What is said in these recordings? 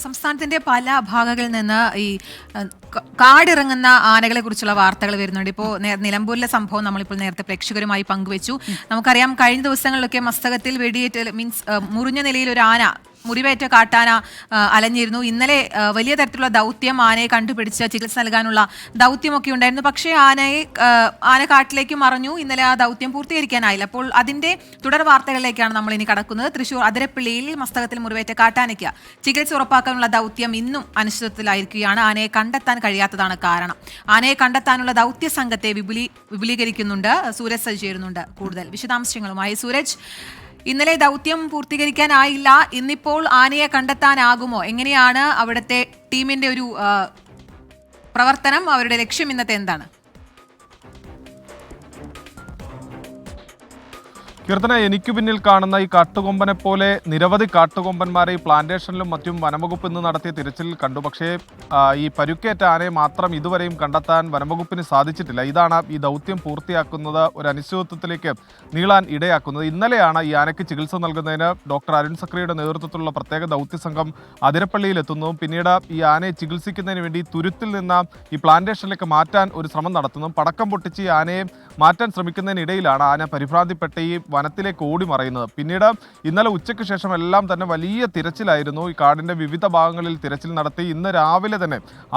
സംസ്ഥാനത്തിന്റെ പല ഭാഗങ്ങളിൽ നിന്ന് ഈ കാടിറങ്ങുന്ന ആനകളെ കുറിച്ചുള്ള വാർത്തകൾ വരുന്നുണ്ട്. ഇപ്പോൾ നിലമ്പൂരിലെ സംഭവം നമ്മളിപ്പോൾ നേരത്തെ പ്രേക്ഷകരുമായി പങ്കുവച്ചു. നമുക്കറിയാം, കഴിഞ്ഞ ദിവസങ്ങളിലൊക്കെ മസ്തകത്തിൽ വെടിയേറ്റ് മുറിഞ്ഞ നിലയിൽ ഒരു ആന, മുറിവേറ്റ കാട്ടാന അലഞ്ഞിരുന്നു. ഇന്നലെ വലിയ തരത്തിലുള്ള ദൗത്യം, ആനയെ കണ്ടുപിടിച്ച് ചികിത്സ നൽകാനുള്ള ദൗത്യമൊക്കെ ഉണ്ടായിരുന്നു. പക്ഷേ ആന കാട്ടിലേക്ക് മറഞ്ഞു. ഇന്നലെ ആ ദൗത്യം പൂർത്തീകരിക്കാനായില്ല. അപ്പോൾ അതിന്റെ തുടർ വാർത്തകളിലേക്കാണ് നമ്മൾ ഇനി കടക്കുന്നത്. തൃശൂർ അതിരപ്പള്ളിയിൽ മസ്തകത്തിൽ മുറിവേറ്റ കാട്ടാനയ്ക്ക് ചികിത്സ ഉറപ്പാക്കാനുള്ള ദൗത്യം ഇന്നും അനിശ്ചിതത്വത്തിലായിരിക്കുകയാണ്. ആനയെ കണ്ടെത്താൻ കഴിയാത്തതാണ് കാരണം. ആനയെ കണ്ടെത്താനുള്ള ദൗത്യ സംഘത്തെ വിപുലീകരിക്കുന്നുണ്ട്. സൂരജ് സജ് ചേരുന്നുണ്ട് കൂടുതൽ വിശദാംശങ്ങളുമായി. സൂരജ്, ഇന്നലെ ദൗത്യം പൂർത്തീകരിക്കാനായില്ല, ഇന്നിപ്പോൾ ആനയെ കണ്ടെത്താനാകുമോ? എങ്ങനെയാണ് അവിടുത്തെ ടീമിന്റെ ഒരു പ്രവർത്തനം? അവരുടെ ലക്ഷ്യം ഇന്നത്തെ എന്താണ്? കീർത്തന, എനിക്ക് പിന്നിൽ കാണുന്ന ഈ കാട്ടുകൊമ്പനെ പോലെ നിരവധി കാട്ടുകൊമ്പന്മാരെ ഈ പ്ലാന്റേഷനിലും മറ്റും വനംവകുപ്പ് ഇന്ന് നടത്തിയ തിരച്ചിൽ കണ്ടു. പക്ഷേ ഈ പരുക്കേറ്റ ആനയെ മാത്രം ഇതുവരെയും കണ്ടെത്താൻ വനംവകുപ്പിന് സാധിച്ചിട്ടില്ല. ഇതാണ് ഈ ദൗത്യം പൂർത്തിയാക്കുന്നത് ഒരു അനിശ്ചിതത്വത്തിലേക്ക് നീളാൻ ഇടയാക്കുന്നത്. ഇന്നലെയാണ് ഈ ആനയ്ക്ക് ചികിത്സ നൽകുന്നതിന് ഡോക്ടർ അരുൺ സക്രിയുടെ നേതൃത്വത്തിലുള്ള പ്രത്യേക ദൗത്യ സംഘം അതിരപ്പള്ളിയിൽ എത്തുന്നതും പിന്നീട് ഈ ആനയെ ചികിത്സിക്കുന്നതിന് വേണ്ടി തുരുത്തിൽ നിന്ന് ഈ പ്ലാന്റേഷനിലേക്ക് മാറ്റാൻ ഒരു ശ്രമം നടത്തുന്നതും പടക്കം പൊട്ടിച്ച് ഈ ആനയെ മാറ്റാൻ ശ്രമിക്കുന്നതിനിടയിലാണ് ആന പരിഭ്രാന്തിപ്പെട്ട് ഈ വനത്തിലേക്ക് ഓടി മറയുന്നത്. പിന്നീട് ഇന്നലെ ഉച്ചയ്ക്ക് ശേഷം എല്ലാം തന്നെ വലിയ തിരച്ചിലായിരുന്നു. ഈ കാടിൻ്റെ വിവിധ ഭാഗങ്ങളിൽ തിരച്ചിൽ നടത്തി. ഇന്ന്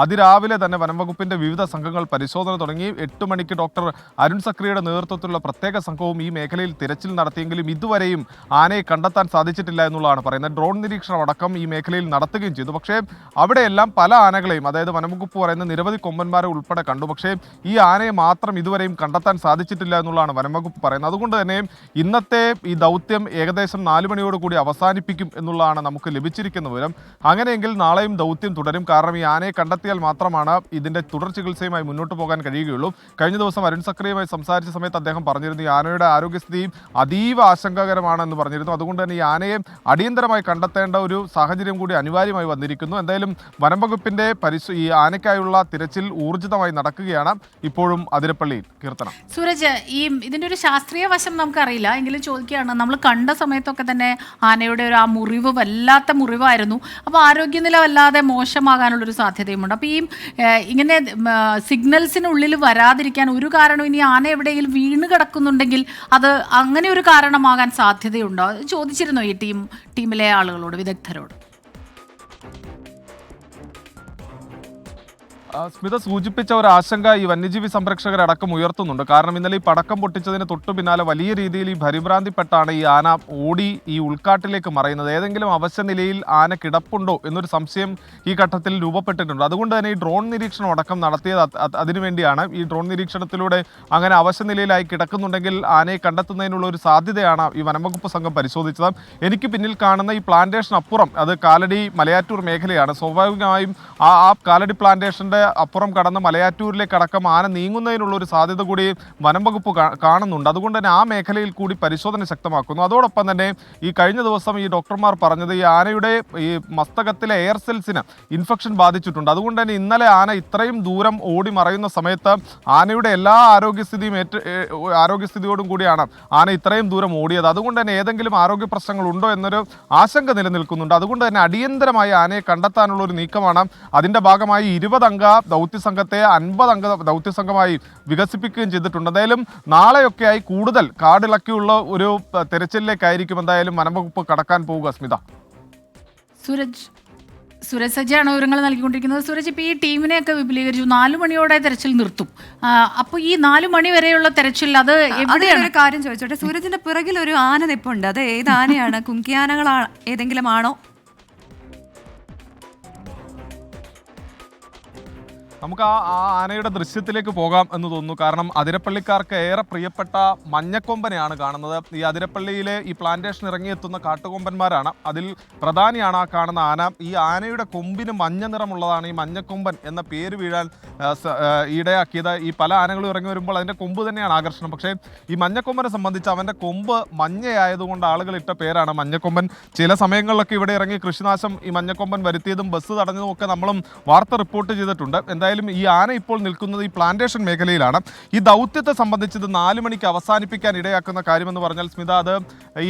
അതിരാവിലെ തന്നെ വനംവകുപ്പിൻ്റെ വിവിധ സംഘങ്ങൾ പരിശോധന തുടങ്ങി. 8 മണിക്ക് ഡോക്ടർ അരുൺ സക്രിയുടെ നേതൃത്വത്തിലുള്ള പ്രത്യേക സംഘവും ഈ മേഖലയിൽ തിരച്ചിൽ നടത്തിയെങ്കിലും ഇതുവരെയും ആനയെ കണ്ടെത്താൻ സാധിച്ചിട്ടില്ല എന്നുള്ളതാണ് പറയുന്നത്. ഡ്രോൺ നിരീക്ഷണം അടക്കം ഈ മേഖലയിൽ നടത്തുകയും ചെയ്തു. പക്ഷേ അവിടെയെല്ലാം പല ആനകളെയും, അതായത് വനംവകുപ്പ് പറയുന്ന നിരവധി കൊമ്പന്മാരെ ഉൾപ്പെടെ കണ്ടു. പക്ഷേ ഈ ആനയെ മാത്രം ഇതുവരെയും കണ്ടെത്താൻ സാധിച്ചിട്ടില്ല എന്നുള്ളതാണ് വനംവകുപ്പ് പറയുന്നത്. അതുകൊണ്ട് തന്നെ ഇന്നത്തെ ഈ ദൗത്യം ഏകദേശം 4 മണിയോടുകൂടി അവസാനിപ്പിക്കും എന്നുള്ളതാണ് നമുക്ക് ലഭിച്ചിരിക്കുന്ന വിവരം. അങ്ങനെയെങ്കിൽ നാളെയും ദൗത്യം തുടരും. കാരണം ഈ ആനയെ കണ്ടെത്തിയാൽ മാത്രമാണ് ഇതിൻ്റെ തുടർ ചികിത്സയുമായി മുന്നോട്ട് പോകാൻ കഴിയുകയുള്ളൂ. കഴിഞ്ഞ ദിവസം അരുൺ സക്രിയുമായി സംസാരിച്ച സമയത്ത് അദ്ദേഹം പറഞ്ഞിരുന്നു, ഈ ആനയുടെ ആരോഗ്യസ്ഥിതി അതീവ ആശങ്കാകരമാണെന്ന് പറഞ്ഞിരുന്നു. അതുകൊണ്ട് തന്നെ ഈ ആനയെ അടിയന്തരമായി കണ്ടെത്തേണ്ട ഒരു സാഹചര്യം കൂടി അനിവാര്യമായി വന്നിരിക്കുന്നു. എന്തായാലും വനംവകുപ്പിൻ്റെ ഈ ആനയ്ക്കായുള്ള തിരച്ചിൽ ഊർജിതമായി നടക്കുകയാണ് ഇപ്പോഴും അതിരപ്പള്ളിയിൽ. കീർത്തനം, സൂരജ്, ഇതിൻ്റെ ഒരു ശാസ്ത്രീയ വശം നമുക്കറിയില്ല, എങ്കിലും ചോദിക്കുകയാണ്. നമ്മൾ കണ്ട സമയത്തൊക്കെ തന്നെ ആനയുടെ ആ മുറിവ് വല്ലാത്ത മുറിവായിരുന്നു. അപ്പോൾ ആരോഗ്യനില വല്ലാതെ മോശമാകാനുള്ളൊരു സാധ്യതയുമുണ്ട്. അപ്പോൾ ഇങ്ങനെ സിഗ്നൽസിനുള്ളിൽ വരാതിരിക്കാൻ ഒരു കാരണം, ഇനി ആന എവിടെയെങ്കിലും വീണ് കിടക്കുന്നുണ്ടെങ്കിൽ അത് അങ്ങനെ ഒരു കാരണമാകാൻ സാധ്യതയുണ്ടോ? ചോദിച്ചിരുന്നോ ഈ ടീമിലെ ആളുകളോട്, വിദഗ്ധരോട്? സ്മിത സൂചിപ്പിച്ച ഒരു ആശങ്ക ഈ വന്യജീവി സംരക്ഷകരടക്കം ഉയർത്തുന്നുണ്ട്. കാരണം ഇന്നലെ ഈ പടക്കം പൊട്ടിച്ചതിന് തൊട്ടു പിന്നാലെ വലിയ രീതിയിൽ ഈ പരിഭ്രാന്തിപ്പെട്ടാണ് ഈ ആന ഓടി ഈ ഉൾക്കാട്ടിലേക്ക് മറയുന്നത്. ഏതെങ്കിലും അവശ്യ നിലയിൽ ആന കിടപ്പുണ്ടോ എന്നൊരു സംശയം ഈ ഘട്ടത്തിൽ രൂപപ്പെട്ടിട്ടുണ്ട്. അതുകൊണ്ട് തന്നെ ഈ ഡ്രോൺ നിരീക്ഷണം അടക്കം നടത്തിയത് അതിനുവേണ്ടിയാണ്. ഈ ഡ്രോൺ നിരീക്ഷണത്തിലൂടെ അങ്ങനെ അവശ്യ നിലയിലായി കിടക്കുന്നുണ്ടെങ്കിൽ ആനയെ കണ്ടെത്തുന്നതിനുള്ള ഒരു സാധ്യതയാണ് ഈ വനംവകുപ്പ് സംഘം പരിശോധിച്ചത്. എനിക്ക് പിന്നിൽ കാണുന്ന ഈ പ്ലാന്റേഷൻ അപ്പുറം, അത് കാലടി മലയാറ്റൂർ മേഖലയാണ്. സ്വാഭാവികമായും ആ കാലടി പ്ലാന്റേഷൻ്റെ അപ്പുറം കടന്ന് മലയാറ്റൂരിലേക്ക് അടക്കം ആന നീങ്ങുന്നതിനുള്ള ഒരു സാധ്യത കൂടി വനംവകുപ്പ് കാണുന്നുണ്ട്. അതുകൊണ്ട് തന്നെ ആ മേഖലയിൽ കൂടി പരിശോധന ശക്തമാക്കുന്നു. അതോടൊപ്പം തന്നെ ഈ കഴിഞ്ഞ ദിവസം ഈ ഡോക്ടർമാർ പറഞ്ഞത് ഈ ആനയുടെ ഈ മസ്തകത്തിലെ എയർ സെൽസിന് ഇൻഫെക്ഷൻ ബാധിച്ചിട്ടുണ്ട്. അതുകൊണ്ട് തന്നെ ഇന്നലെ ആന ഇത്രയും ദൂരം ഓടി മറയുന്ന സമയത്ത് ആനയുടെ എല്ലാ ആരോഗ്യസ്ഥിതിയോടും കൂടിയാണ് ആന ഇത്രയും ദൂരം ഓടിയത്. അതുകൊണ്ട് തന്നെ ഏതെങ്കിലും ആരോഗ്യ പ്രശ്നങ്ങൾ ഉണ്ടോ എന്നൊരു ആശങ്ക നിലനിൽക്കുന്നുണ്ട്. അതുകൊണ്ട് തന്നെ അടിയന്തരമായി ആനയെ കണ്ടെത്താനുള്ള ഒരു നീക്കമാണ്. അതിൻ്റെ ഭാഗമായി 20 അംഗ ദൗത്യസംഘത്തെ 50 അംഗ ദൗത്യസംഘമായി വികസിപ്പിക്കുകയും ചെയ്തിട്ടുണ്ട്. എന്തായാലും നാളെയൊക്കെയായി കൂടുതൽ കാടിളക്കിയുള്ള ഒരു തെരച്ചിലിലേക്കായിരിക്കും എന്തായാലും വനംവകുപ്പ് കടക്കാൻ പോവുക. സ്മിത, സൂരജ് സജ്ജാണ് വിവരങ്ങൾ നൽകിക്കൊണ്ടിരിക്കുന്നത്. സൂരജ്, ഇപ്പോൾ ഈ ടീമിനെയൊക്കെ വിപുലീകരിച്ചു, 4 മണിയോടെ തെരച്ചിൽ നിർത്തും. അപ്പോൾ ഈ 4 മണി വരെയുള്ള തെരച്ചിൽ അത് എവിടെയാണ്? ഒരു കാര്യം ചോദിച്ചോട്ടെ, സൂരജിന്റെ പിറകിൽ ഒരു ആന നിപ്പുണ്ട്. അത് ഏത് ആനയാണ്? കുങ്കിയാനകളാണ് ഏതെങ്കിലും ആണോ? നമുക്ക് ആ ആനയുടെ ദൃശ്യത്തിലേക്ക് പോകാം എന്ന് തോന്നുന്നു. കാരണം അതിരപ്പള്ളിക്കാർക്ക് ഏറെ പ്രിയപ്പെട്ട മഞ്ഞക്കൊമ്പനെയാണ് കാണുന്നത്. ഈ അതിരപ്പള്ളിയിലെ ഈ പ്ലാന്റേഷൻ ഇറങ്ങിയെത്തുന്ന കാട്ടുകൊമ്പന്മാരാണ്. അതിൽ പ്രധാനിയാണ് ആ കാണുന്ന ആന. ഈ ആനയുടെ കൊമ്പിന് മഞ്ഞ നിറമുള്ളതാണ് ഈ മഞ്ഞക്കൊമ്പൻ എന്ന പേര് വീഴാൻ ഇടയാക്കിയത്. ഈ പല ആനകളും ഇറങ്ങി വരുമ്പോൾ അതിൻ്റെ കൊമ്പ് തന്നെയാണ് ആകർഷണം. പക്ഷേ ഈ മഞ്ഞക്കൊമ്പനെ സംബന്ധിച്ച് അവൻ്റെ കൊമ്പ് മഞ്ഞയായതുകൊണ്ട് ആളുകൾ ഇട്ട പേരാണ് മഞ്ഞക്കൊമ്പൻ. ചില സമയങ്ങളിലൊക്കെ ഇവിടെ ഇറങ്ങി കൃഷിനാശം ഈ മഞ്ഞക്കൊമ്പൻ വരുത്തിയതും ബസ് തടഞ്ഞതും ഒക്കെ നമ്മളും വാർത്ത റിപ്പോർട്ട് ചെയ്തിട്ടുണ്ട്. എന്തായാലും എന്തായാലും ഈ ആന ഇപ്പോൾ നിൽക്കുന്നത് ഈ പ്ലാന്റേഷൻ മേഖലയിലാണ്. ഈ ദൗത്യത്തെ സംബന്ധിച്ച് ഇത് 4 മണിക്ക് അവസാനിപ്പിക്കാൻ ഇടയാക്കുന്ന കാര്യമെന്ന് പറഞ്ഞാൽ സ്മിത, അത്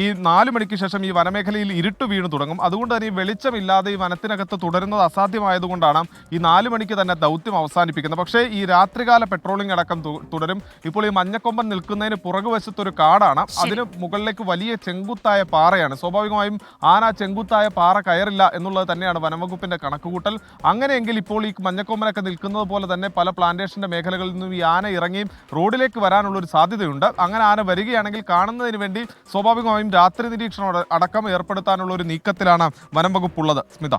ഈ 4 മണിക്ക് ശേഷം ഈ വനമേഖലയിൽ ഇരുട്ട് വീണു തുടങ്ങും. അതുകൊണ്ട് തന്നെ ഈ വെളിച്ചമില്ലാതെ ഈ വനത്തിനകത്ത് തുടരുന്നത് അസാധ്യമായതുകൊണ്ടാണ് ഈ 4 മണിക്ക് തന്നെ ദൗത്യം അവസാനിപ്പിക്കുന്നത്. പക്ഷേ ഈ രാത്രികാല പെട്രോളിംഗ് അടക്കം തുടരും. ഇപ്പോൾ ഈ മഞ്ഞക്കൊമ്പൻ നിൽക്കുന്നതിന് പുറകുവശത്തൊരു കാടാണ്, അതിന് മുകളിലേക്ക് വലിയ ചെങ്കുത്തായ പാറയാണ്. സ്വാഭാവികമായും ആന ചെങ്കുത്തായ പാറ കയറില്ല എന്നുള്ളത് തന്നെയാണ് വനംവകുപ്പിന്റെ കണക്കുകൂട്ടൽ. അങ്ങനെയെങ്കിൽ ഇപ്പോൾ ഈ മഞ്ഞക്കൊമ്പനൊക്കെ നിൽക്കുന്നത് പോലെ തന്നെ പല പ്ലാന്റേഷന്റെ മേഖലകളിൽ നിന്നും ഈ ആന ഇറങ്ങി റോഡിലേക്ക് വരാനുള്ള ഒരു സാധ്യതയുണ്ട്. അങ്ങനെ ആന വരികയാണെങ്കിൽ കാണുന്നതിന് വേണ്ടി സ്വാഭാവികമായും രാത്രി നിരീക്ഷണം അടക്കം ഏർപ്പെടുത്താനുള്ള ഒരു നീക്കത്തിലാണ് വനംവകുപ്പ് ഉള്ളത്. സ്മിത.